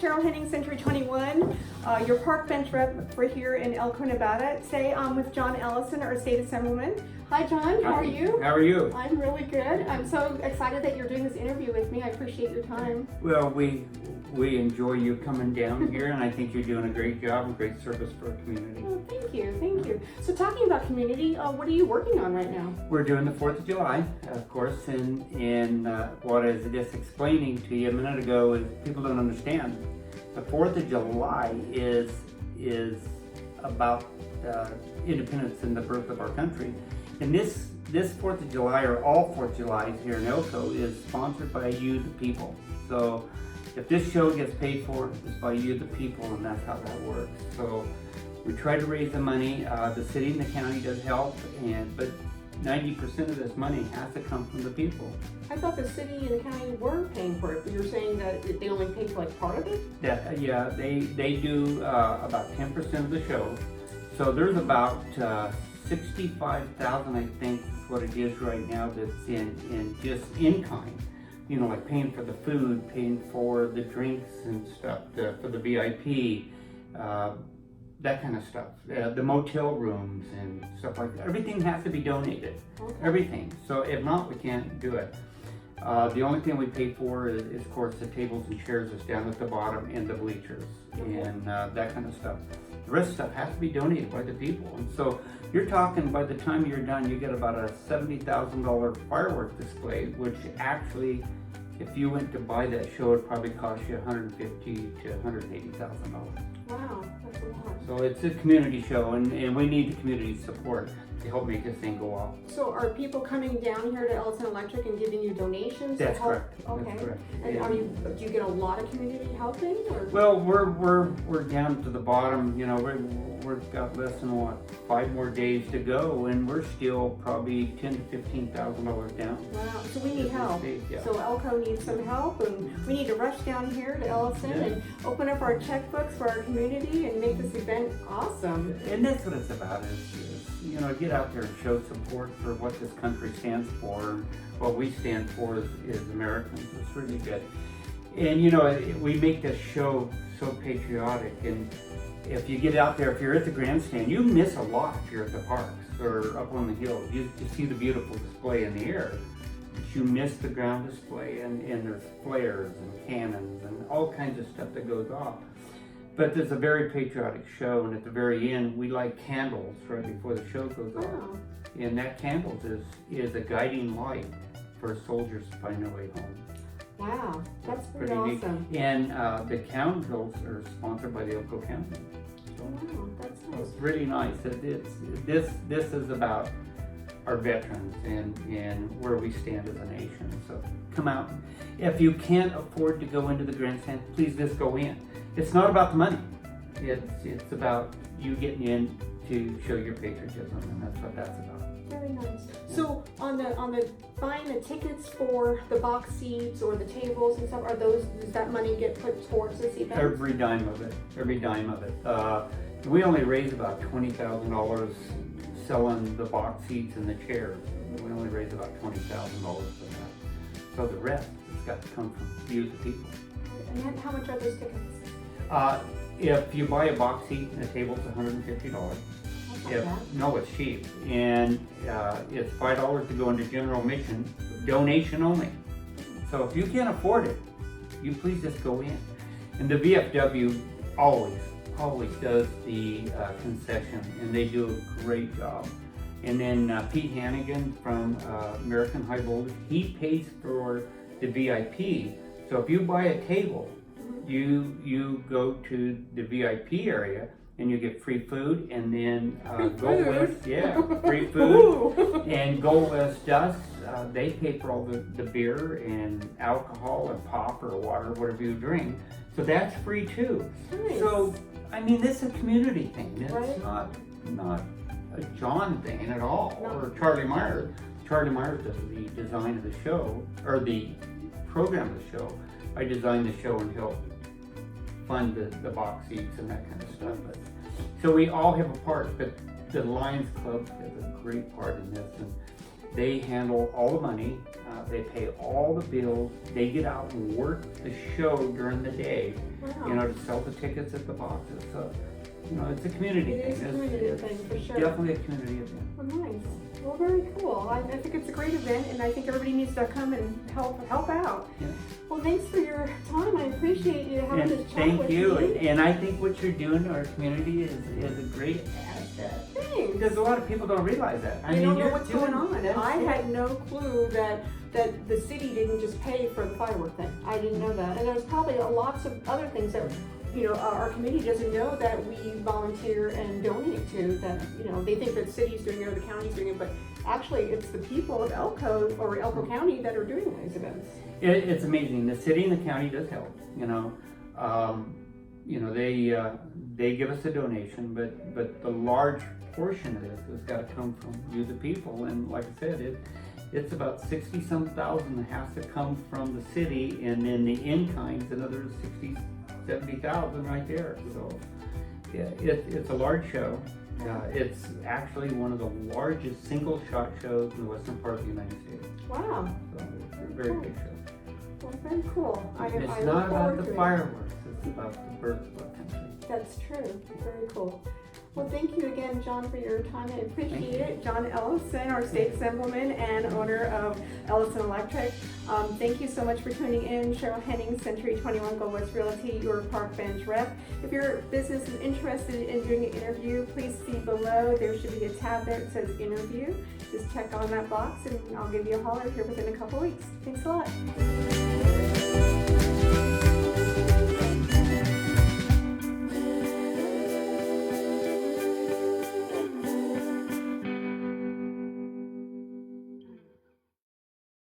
Cheryl Henning, Century 21, your park bench rep for here in Elko, Nevada. Today I'm with John Ellison, our state assemblyman. Hi John, how are you? How are you? I'm really good. I'm so excited that you're doing this interview with me. I appreciate your time. Well, we enjoy you coming down here, and I think you're doing a great job and great service for our community. Oh, thank you, thank you. So talking about community, what are you working on right now? We're doing the 4th of July, of course, and what I was just explaining to you a minute ago is people don't understand. The 4th of July is about independence and the birth of our country. And this 4th of July, or all 4th of Julys here in Elko, is sponsored by you, the people. So if this show gets paid for, it's by you, the people, and that's how that works. So we try to raise the money. The city and the county does help, but 90% of this money has to come from the people. I thought the city and the county were paying for it, but you're saying that they only pay for like part of it? Yeah, they do about 10% of the show. So there's about 65,000, I think, is what it is right now, that's in just in kind. You know, like paying for the food, paying for the drinks and stuff, for the VIP, that kind of stuff. The motel rooms and stuff like that. Everything has to be donated. Okay. Everything. So if not, we can't do it. The only thing we pay for is, of course, the tables and chairs that's down at the bottom and the bleachers and that kind of stuff. The rest of the stuff has to be donated by the people. And so you're talking, by the time you're done, you get about a $70,000 fireworks display, which actually, if you went to buy that show, it'd probably cost you $150,000 to $180,000. Wow, that's a lot. So it's a community show, and we need the community support to help make this thing go off. So are people coming down here to Ellison Electric and giving you donations? That's to help? correct. Okay. That's correct. And do you get a lot of community helping? Or? Well, we're down to the bottom. You know, we've got less than 5 more days to go, and we're still probably $10,000 to $15,000 down. Wow. So we need help. Yeah. So Elko needs some help, and we need to rush down here to Ellison and open up our checkbooks for our community and make this event awesome. And that's what it's about, is you know, get out there and show support for what this country stands for. What we stand for is Americans. It's really good. And you know, we make this show so patriotic, and if you get out there, if you're at the grandstand, you miss a lot if you're at the parks or up on the hills. You see the beautiful display in the air, but you miss the ground display, and there's flares and cannons and all kinds of stuff that goes off. But there's a very patriotic show, and at the very end, we light candles right before the show goes off. And that candles is a guiding light for soldiers to find their way home. Wow, that's pretty awesome. Neat. And the candles are sponsored by the Elko County. So wow, that's nice. It's really nice. This is about our veterans and where we stand as a nation. So come out. If you can't afford to go into the grandstand, please just go in. It's not about the money. It's about you getting in to show your patriotism, and that's what that's about. Very nice. So on the buying the tickets for the box seats or the tables and stuff, does that money get put towards this event? Every dime of it. Every dime of it. We only raise about $20,000 selling the box seats and the chairs. We only raise about $20,000 for that. So the rest has got to come from you, the people. And how much are those tickets? If you buy a box seat and a table, it's $150. No, it's cheap, and it's $5 to go into general admission, donation only. So if you can't afford it, you please just go in. And the VFW always does the concession, and they do a great job. And then Pete Hannigan from American High Voltage, he pays for the VIP. So if you buy a table, you go to the VIP area, and you get free food, and then Gold West, free food. And Gold West does, they pay for all the beer and alcohol and pop or water, whatever you drink. So that's free too. Nice. So, I mean, this is a community thing. It's right. not a John thing at all, or Charlie Myers. Charlie Myers does the design of the show, or the program of the show. I designed the show and helped fund the box seats and that kind of stuff. So we all have a part, but the Lions Club has a great part in this. They handle all the money, they pay all the bills, they get out and work the show during the day, Wow. you know, to sell the tickets at the boxes. So, you know, it's a community It thing. is a community thing, for sure. Definitely a community event. Oh, nice. Well, very cool. I think it's a great event, and I think everybody needs to come and help out. Yeah. Well, thanks for your time. I appreciate you having And this chat thank with you. me. And I think what you're doing to our community is a great asset. Thanks. Because a lot of people don't realize that. They don't know you're what's doing- going on. that's I it. had no clue that the city didn't just pay for the firework thing. I didn't know that. And there's probably lots of other things that, you know, our committee doesn't know that we volunteer and donate to, that, you know, they think that the city's doing it or the county's doing it, but actually it's the people of Elko or Elko County that are doing these events. It's amazing. The city and the county does help, you know. They give us a donation, but the large portion of this has got to come from you, the people. And like I said, it's about 60-some thousand that has to come from the city, and then the in-kind's another 60-70,000 right there. So yeah, it's a large show. It's actually one of the largest single-shot shows in the western part of the United States. Wow. So it's a very big show. Well, very cool. I It's look not forward about the to it. fireworks, it's about the birth of our country. That's true. Very cool. Well, thank you again, John, for your time. I appreciate Thank you. it. John Ellison, our state assemblyman and owner of Ellison Electric. Thank you so much for tuning in. Cheryl Henning, Century 21 Gold West Realty, your park bench rep. If your business is interested in doing an interview, please see below. There should be a tab there that says interview. Just check on that box and I'll give you a holler here within a couple weeks. Thanks a lot.